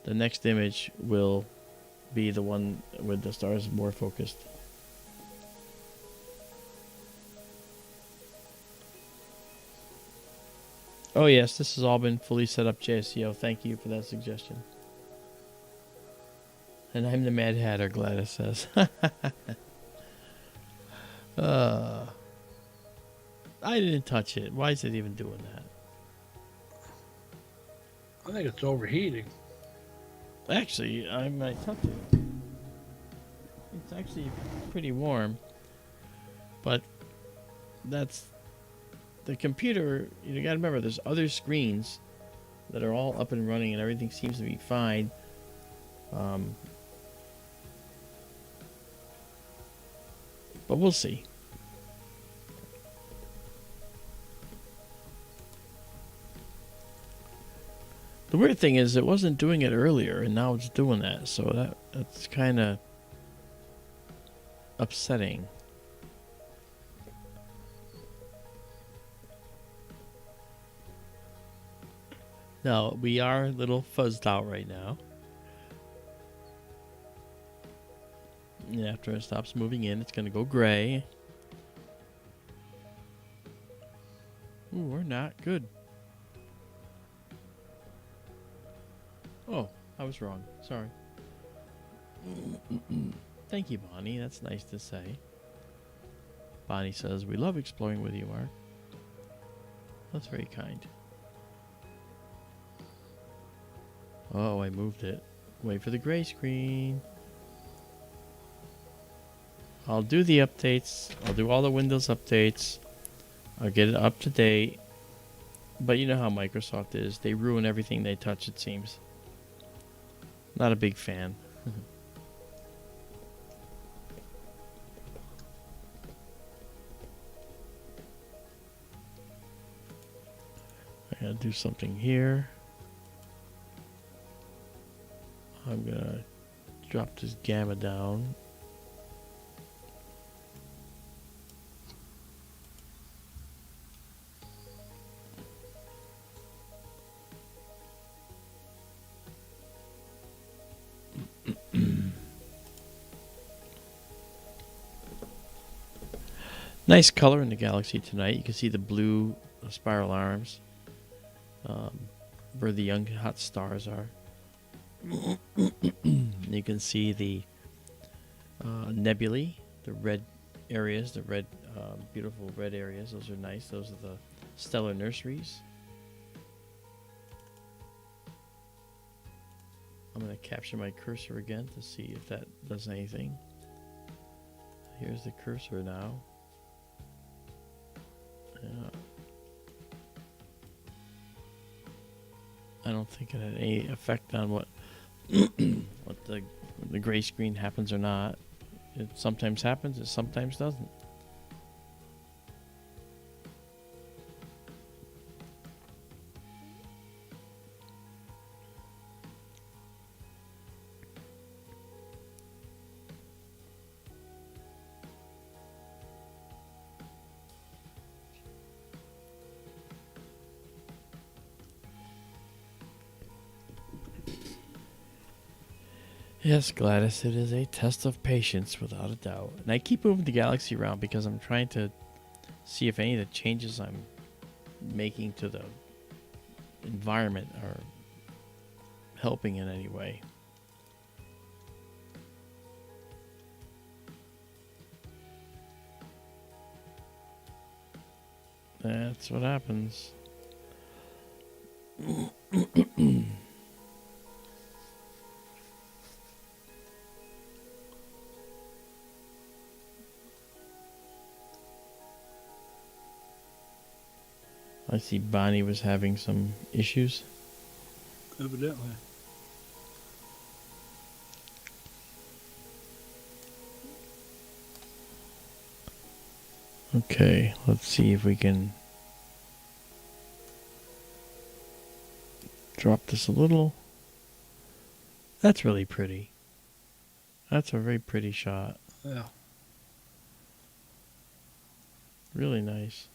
S1: the next image will be the one with the stars more focused. Oh yes, this has all been fully set up, JSCO. Thank you for that suggestion. And I'm the Mad Hatter, Gladys says. I didn't touch it. Why is it even doing that?
S2: I think it's overheating.
S1: Actually, I touch it. It's actually pretty warm. But that's the computer. You gotta remember, there's other screens that are all up and running, and everything seems to be fine. But we'll see. The weird thing is it wasn't doing it earlier, and now it's doing that. So that's kind of upsetting. Now, we are a little fuzzed out right now. And after it stops moving in, it's going to go gray. Ooh, we're not good. Oh, I was wrong. Sorry. Thank you, Bonnie. That's nice to say. Bonnie says, we love exploring with you, Mark. That's very kind. Oh, I moved it. Wait for the gray screen. I'll do the updates. I'll do all the Windows updates. I'll get it up to date. But you know how Microsoft is. They ruin everything they touch, it seems. Not a big fan. I gotta do something here. I'm gonna drop this gamma down. Nice color in the galaxy tonight. You can see the blue spiral arms where the young hot stars are. You can see the nebulae, the red areas, the red, beautiful red areas. Those are nice. Those are the stellar nurseries. I'm going to capture my cursor again to see if that does anything. Here's the cursor now. Yeah. I don't think it had any effect on what the gray screen happens or not. It sometimes happens, it sometimes doesn't. Yes, Gladys, it is a test of patience, without a doubt. And I keep moving the galaxy around because I'm trying to see if any of the changes I'm making to the environment are helping in any way. That's what happens. I see Bonnie was having some issues.
S2: Evidently.
S1: Okay, let's see if we can drop this a little. That's really pretty. That's a very pretty shot.
S2: Yeah.
S1: Really nice.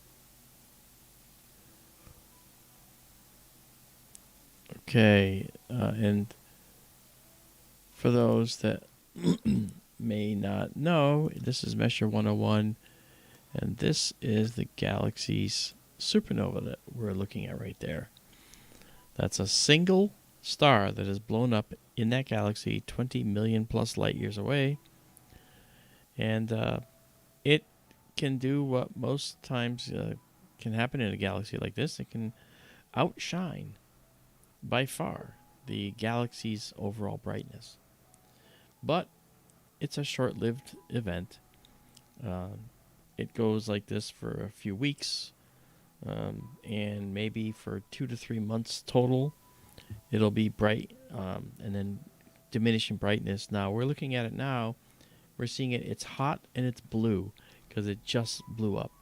S1: Okay, and for those that may not know, this is Measure 101, and this is the galaxy's supernova that we're looking at right there. That's a single star that has blown up in that galaxy 20 million plus light years away, and it can do what most times can happen in a galaxy like this. It can outshine by far the galaxy's overall brightness. But it's a short-lived event. It goes like this for a few weeks, and maybe for 2 to 3 months total. It'll be bright, and then diminish in brightness. Now, we're looking at it now. We're seeing it. It's hot and it's blue because it just blew up.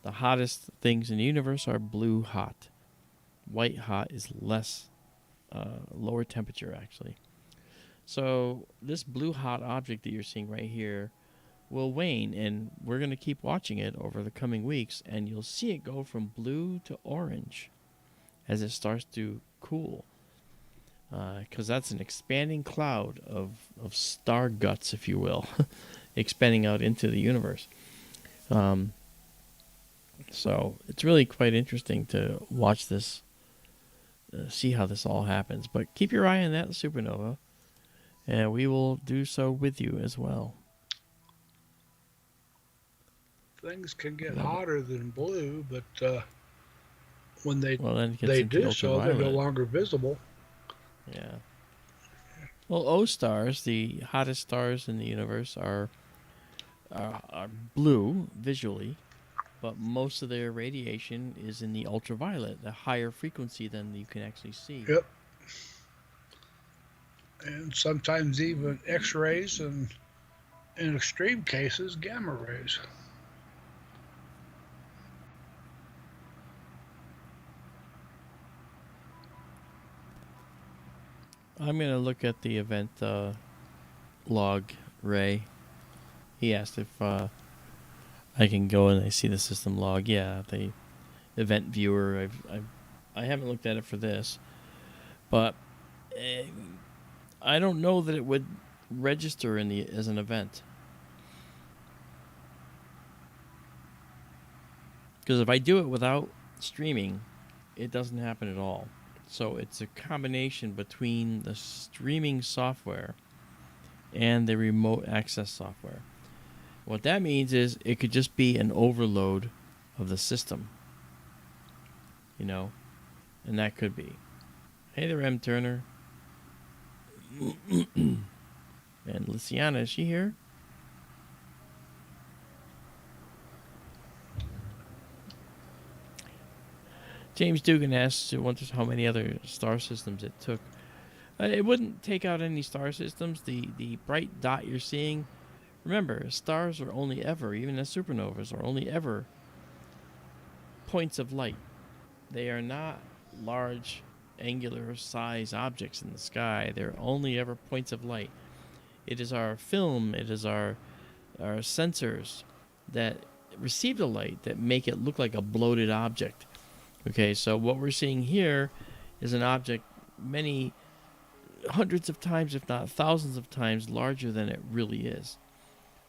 S1: The hottest things in the universe are blue hot. White hot is less, lower temperature, actually. So this blue hot object that you're seeing right here will wane, and we're going to keep watching it over the coming weeks, and you'll see it go from blue to orange as it starts to cool, because that's an expanding cloud of star guts, if you will, expanding out into the universe. So it's really quite interesting to watch this, see how this all happens. But keep your eye on that supernova, and we will do so with you as well.
S2: Things can get hotter than blue, but when they
S1: then it
S2: they
S1: gets into
S2: do so, they're no
S1: ultraviolet.
S2: longer visible.
S1: Yeah. Well, O stars, the hottest stars in the universe, are blue visually, but most of their radiation is in the ultraviolet, the higher frequency than you can actually see.
S2: Yep. And sometimes even X-rays, and in extreme cases, gamma rays.
S1: I'm going to look at the event log, Ray. He asked if I can go and I see the system log. Yeah, the event viewer. I haven't looked at it for this, but I don't know that it would register as an event. Because if I do it without streaming, it doesn't happen at all. So it's a combination between the streaming software and the remote access software. What that means is it could just be an overload of the system. And that could be. Hey there, M. Turner. And Luciana, is she here? James Dugan wonders how many other star systems it took. It wouldn't take out any star systems. The bright dot you're seeing, remember, stars are only ever, even as supernovas, are only ever points of light. They are not large angular size objects in the sky. They're only ever points of light. It is our film, it is our sensors that receive the light that make it look like a bloated object. Okay, so what we're seeing here is an object many hundreds of times, if not thousands of times, larger than it really is.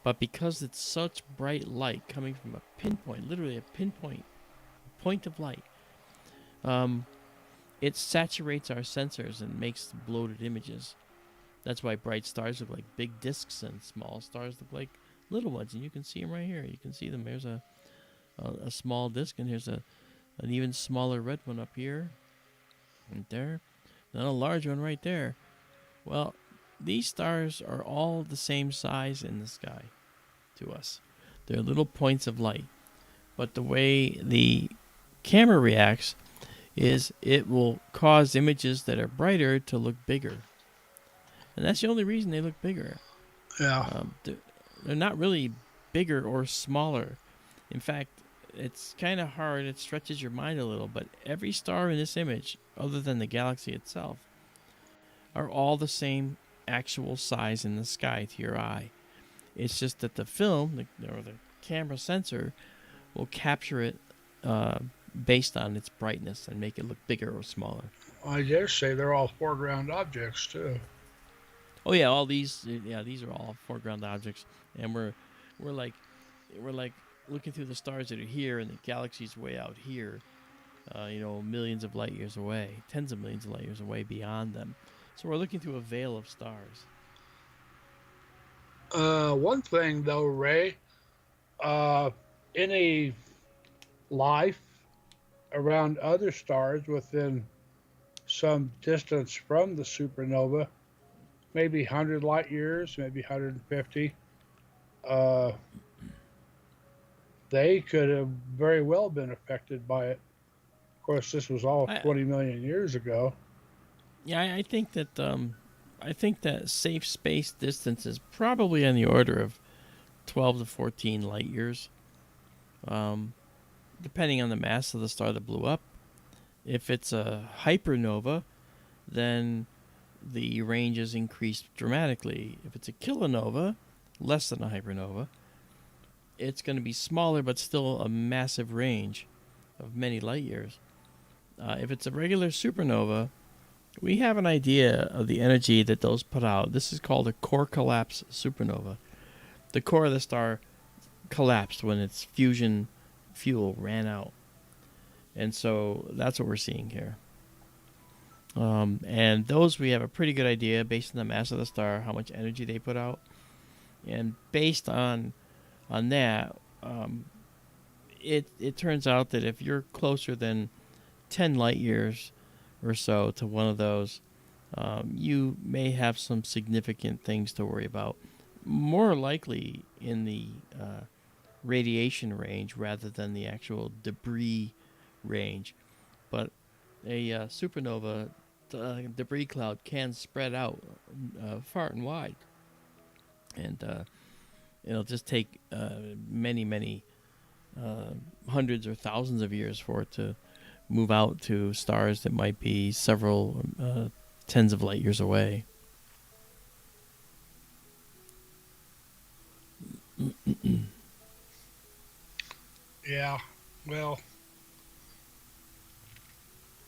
S1: But because it's such bright light coming from a pinpoint, literally a pinpoint point of light, it saturates our sensors and makes bloated images. That's why bright stars look like big discs and small stars look like little ones. And you can see them right here. You can see them. There's a small disc, and here's an even smaller red one up here, right there, then a large one right there. Well, these stars are all the same size in the sky to us. They're little points of light. But the way the camera reacts is it will cause images that are brighter to look bigger. And that's the only reason they look bigger.
S2: Yeah.
S1: They're not really bigger or smaller. In fact, it's kind of hard. It stretches your mind a little. But every star in this image, other than the galaxy itself, are all the same actual size in the sky to your eye. It's just that the film, or the camera sensor, will capture it based on its brightness and make it look bigger or smaller.
S2: I dare say they're all foreground objects too.
S1: Oh yeah, all these these are all foreground objects, and we're like looking through the stars that are here, and the galaxy's way out here, millions of light years away, tens of millions of light years away beyond them. So we're looking through a veil of stars.
S2: One thing though, Ray, any life around other stars within some distance from the supernova, maybe 100 light years, maybe 150, they could have very well been affected by it. Of course, this was all 20 million years ago.
S1: Yeah, I think that safe space distance is probably on the order of 12 to 14 light years, depending on the mass of the star that blew up. If it's a hypernova, then the range is increased dramatically. If it's a kilonova, less than a hypernova, it's going to be smaller but still a massive range of many light years. If it's a regular supernova, we have an idea of the energy that those put out. This is called a core collapse supernova. The core of the star collapsed when its fusion fuel ran out. And so that's what we're seeing here. And those, we have a pretty good idea based on the mass of the star, how much energy they put out. And based on that, it turns out that if you're closer than 10 light years or so to one of those, you may have some significant things to worry about. More likely in the radiation range rather than the actual debris range. But a supernova debris cloud can spread out far and wide. And it'll just take many hundreds or thousands of years for it to move out to stars that might be several tens of light years away.
S2: Yeah, well,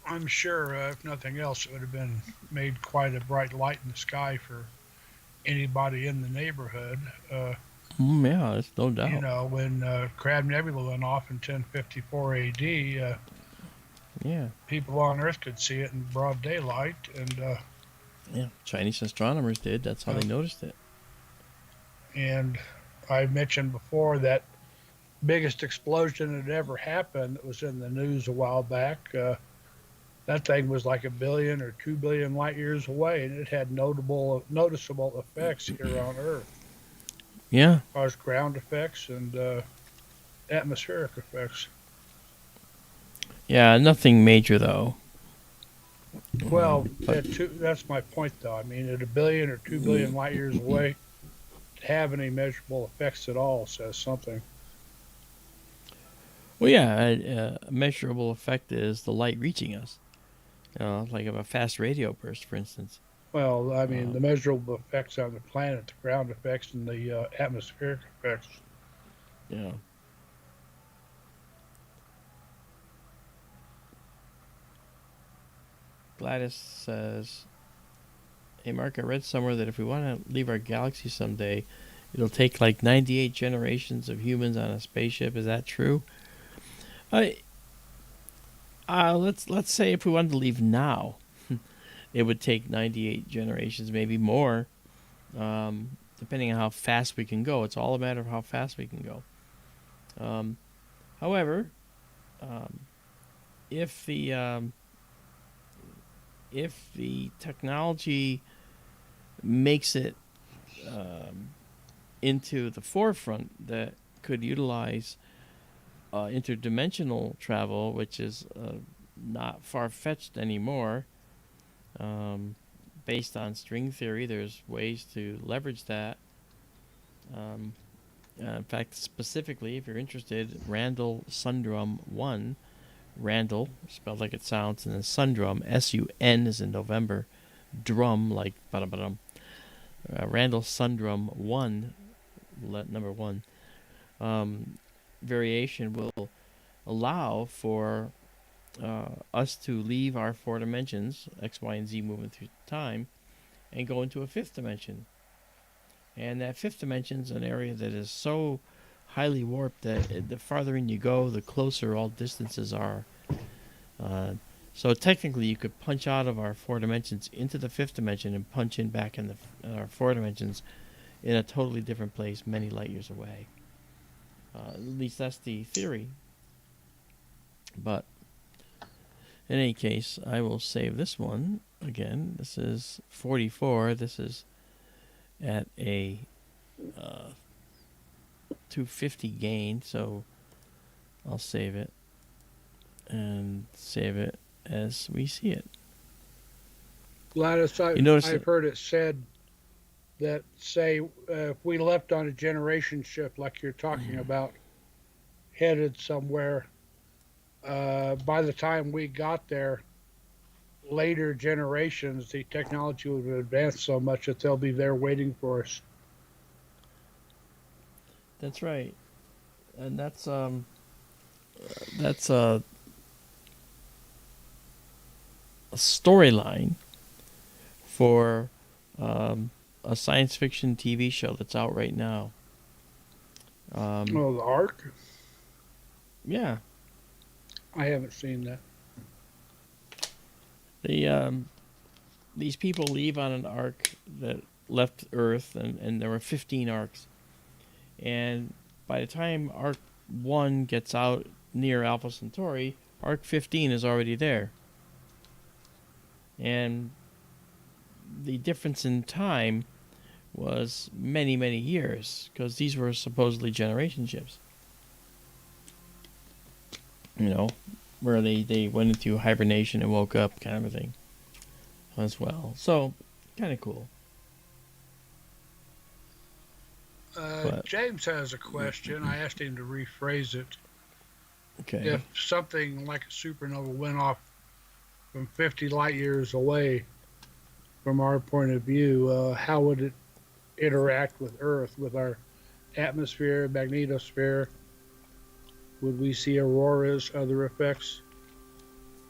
S2: I'm sure if nothing else, it would have been made quite a bright light in the sky for anybody in the neighborhood.
S1: Yeah, there's no doubt.
S2: You know, when Crab Nebula went off in 1054 AD,
S1: yeah,
S2: people on Earth could see it in broad daylight, and
S1: yeah, Chinese astronomers did. That's how they noticed it.
S2: And I mentioned before that biggest explosion that ever happened that was in the news a while back. That thing was like 1 billion or 2 billion light years away, and it had noticeable effects here on Earth.
S1: Yeah.
S2: As far as ground effects and atmospheric effects.
S1: Yeah, nothing major though.
S2: Well, that's my point though. I mean, at 1 billion or 2 billion light years away, to have any measurable effects at all says something.
S1: Well, yeah, a measurable effect is the light reaching us. Like of a fast radio burst, for instance.
S2: Well, I mean, the measurable effects on the planet, the ground effects, and the atmospheric effects.
S1: Yeah. Gladys says, Hey, Mark, I read somewhere that if we want to leave our galaxy someday, it'll take like 98 generations of humans on a spaceship. Is that true? I let's say if we wanted to leave now, it would take 98 generations, maybe more, depending on how fast we can go. It's all a matter of how fast we can go. However, um, if the technology makes it into the forefront that could utilize interdimensional travel, which is not far-fetched anymore, based on string theory, there's ways to leverage that. In fact, specifically, if you're interested, Randall Sundrum 1, Randall, spelled like it sounds, and then Sundrum, S-U-N is in November, drum, like ba-da-ba-dum. Randall Sundrum 1, number 1, variation will allow for us to leave our four dimensions, X, Y, and Z moving through time, and go into a fifth dimension. And that fifth dimension is an area that is so highly warped that the farther in you go, the closer all distances are. So technically, you could punch out of our four dimensions into the fifth dimension and punch in back in our four dimensions in a totally different place, many light years away. At least that's the theory. But in any case, I will save this one again. This is 44. This is at a 250 gain, so I'll save it and save it as we see it.
S2: Gladys, I've heard it said that, say, if we left on a generation ship like you're talking about, headed somewhere, by the time we got there, later generations, the technology would have advanced so much that they'll be there waiting for us.
S1: That's right, and that's a storyline for a science fiction TV show that's out right now.
S2: The Ark?
S1: Yeah.
S2: I haven't seen that.
S1: These people leave on an ark that left Earth, and there were 15 arks. And by the time Ark 1 gets out near Alpha Centauri, Ark 15 is already there. And the difference in time was many, many years, because these were supposedly generation ships. You know, where they went into hibernation and woke up, kind of a thing, as well. So, kind of cool.
S2: James has a question. I asked him to rephrase it.
S1: Okay.
S2: If something like a supernova went off from 50 light years away from our point of view, how would it interact with Earth, with our atmosphere, magnetosphere? Would we see auroras, other effects?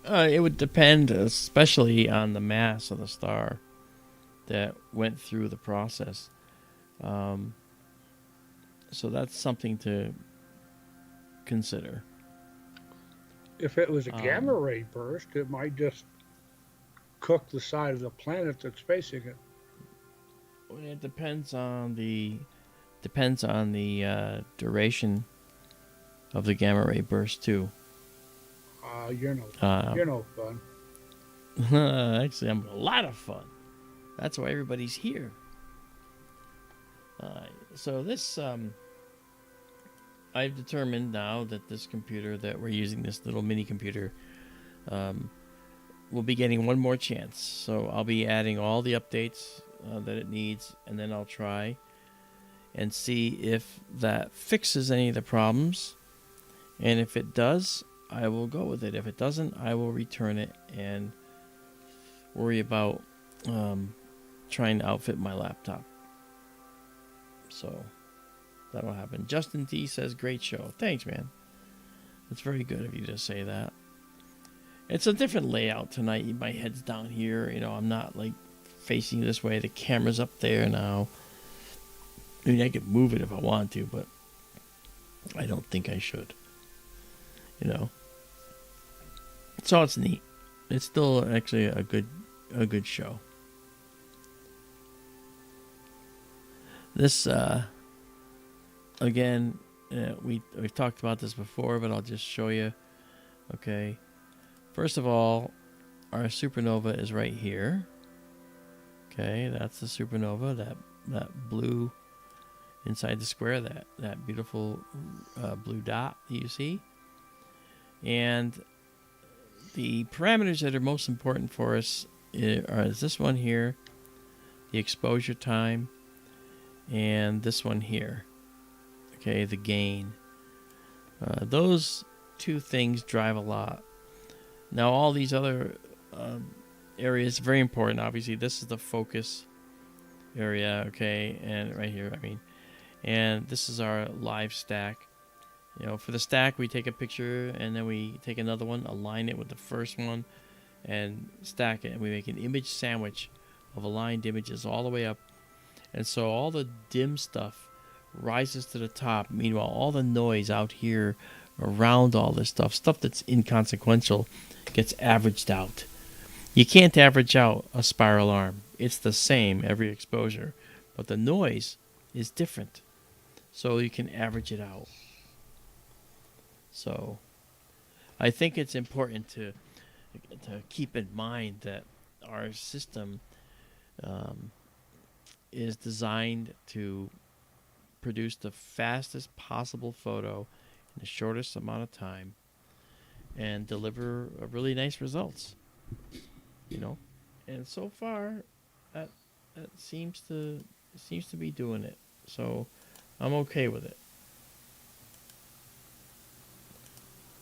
S1: It would depend, especially on the mass of the star that went through the process. So that's something to consider.
S2: If it was a gamma ray burst, it might just cook the side of the planet that's facing it.
S1: It depends on the duration of the gamma ray burst too.
S2: You're no fun.
S1: Actually, I'm a lot of fun. That's why everybody's here. So this, I've determined now that this computer that we're using, this little mini computer, will be getting one more chance. So I'll be adding all the updates that it needs, and then I'll try and see if that fixes any of the problems. And if it does, I will go with it. If it doesn't, I will return it and worry about trying to outfit my laptop. So that'll happen. Justin T says, great show. Thanks, man. It's very good of you to say that. It's a different layout tonight. My head's down here. You know, I'm not like facing this way. The camera's up there now. I mean, I could move it if I want to, but I don't think I should. You know. So it's neat. It's still actually a good show. This again, we've talked about this before, but I'll just show you. Okay. First of all, our supernova is right here. Okay, that's the supernova, that blue inside the square, that beautiful blue dot that you see. And the parameters that are most is this one here, the exposure time, and this one here. Okay, the gain. Those two things drive a lot. Now, all these other areas, very important. Obviously, this is the focus area, okay, and right here, and this is our live stack. You know, for the stack, we take a picture and then we take another one, align it with the first one, and stack it, and we make an image sandwich of aligned images all the way up. And so all the dim stuff rises to the top. Meanwhile, all the noise out here around all this stuff that's inconsequential, gets averaged out. You can't average out a spiral arm. It's the same every exposure, but the noise is different. So you can average it out. So I think it's important to keep in mind that our system is designed to produce the fastest possible photo in the shortest amount of time and deliver really nice results, you know. And so far, that seems to be doing it. So I'm okay with it.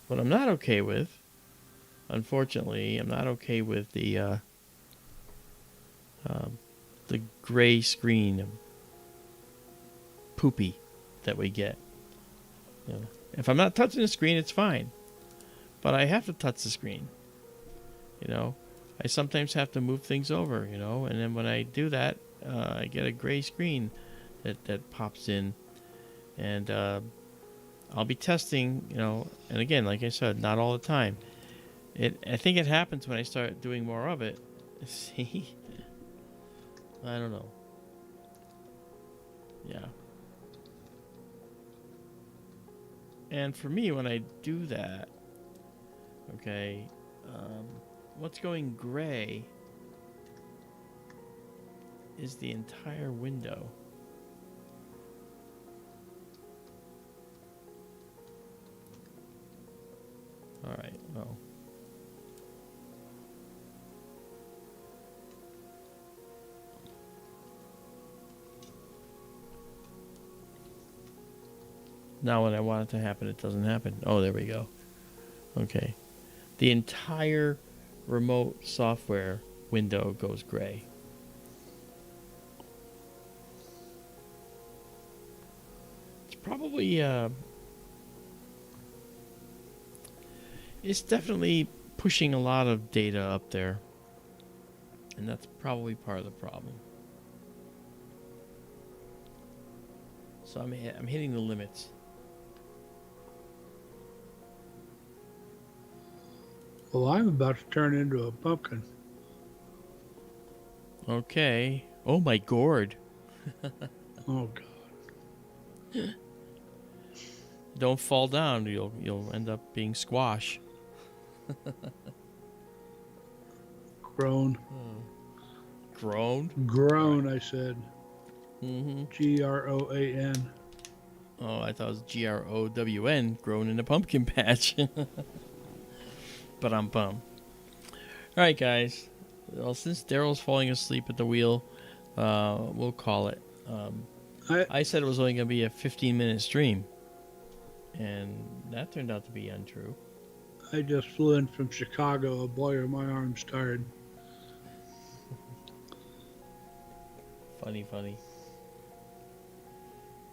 S1: What I'm not okay with, unfortunately, I'm not okay with the gray screen poopy that we get. You know, if I'm not touching the screen, it's fine, but I have to touch the screen. You know, I sometimes have to move things over. You know, and then when I do that, I get a gray screen that pops in, and I'll be testing. You know, and again, like I said, not all the time. I think it happens when I start doing more of it. See, I don't know. Yeah. And for me, when I do that, okay, what's going gray is the entire window. All right, well. Now when I want it to happen, it doesn't happen. Oh, there we go. Okay. The entire remote software window goes gray. It's probably, it's definitely pushing a lot of data up there. And that's probably part of the problem. So I'm hitting the limits.
S2: Well, I'm about to turn into a pumpkin.
S1: Okay. Oh my gourd.
S2: Oh God.
S1: Don't fall down. You'll end up being squash.
S2: Grown.
S1: Grown?
S2: Grown, right. I said.
S1: Mm-hmm.
S2: Groan.
S1: Oh, I thought it was GROWN, grown in a pumpkin patch. But I'm bummed. All right, guys. Well, since Daryl's falling asleep at the wheel, we'll call it. I said it was only going to be a 15-minute stream, and that turned out to be untrue.
S2: I just flew in from Chicago. Oh boy, are my arms tired.
S1: Funny.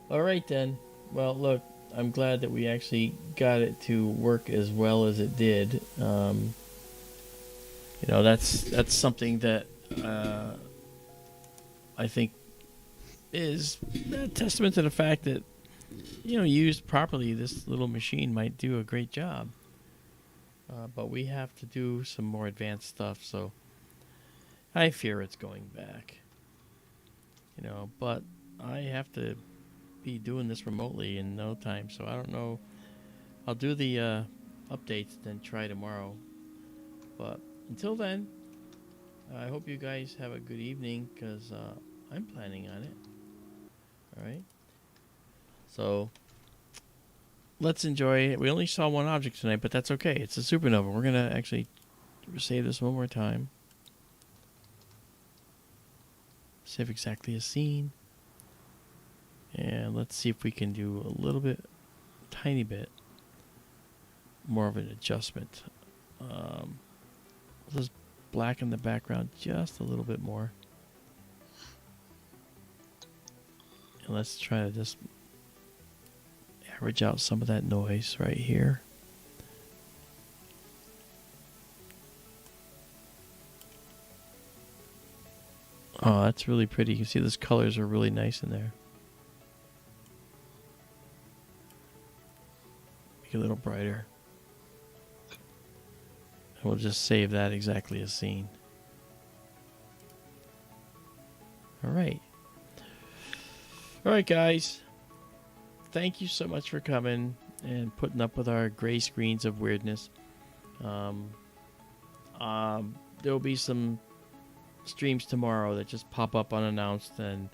S1: All right, then. Well, look. I'm glad that we actually got it to work as well as it did. You know, that's something that I think is a testament to the fact that, used properly, this little machine might do a great job. But we have to do some more advanced stuff, so I fear it's going back. But I have to be doing this remotely in no time, so I don't know. I'll do the updates, then try tomorrow. But until then, I hope you guys have a good evening, because I'm planning on it. All right. So let's enjoy it. We only saw one object tonight, but that's okay. It's a supernova. We're going to actually save this one more time. Save exactly a scene. And let's see if we can do a little bit, tiny bit, more of an adjustment. Let's blacken the background just a little bit more. And let's try to just average out some of that noise right here. Oh, that's really pretty. You can see those colors are really nice in there. Make it a little brighter. And we'll just save that exactly as seen. All right. All right, guys. Thank you so much for coming and putting up with our gray screens of weirdness. There will be some streams tomorrow that just pop up unannounced, and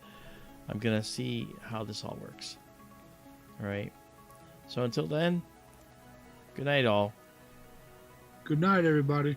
S1: I'm going to see how this all works. All right. So until then, good night, all.
S2: Good night, everybody.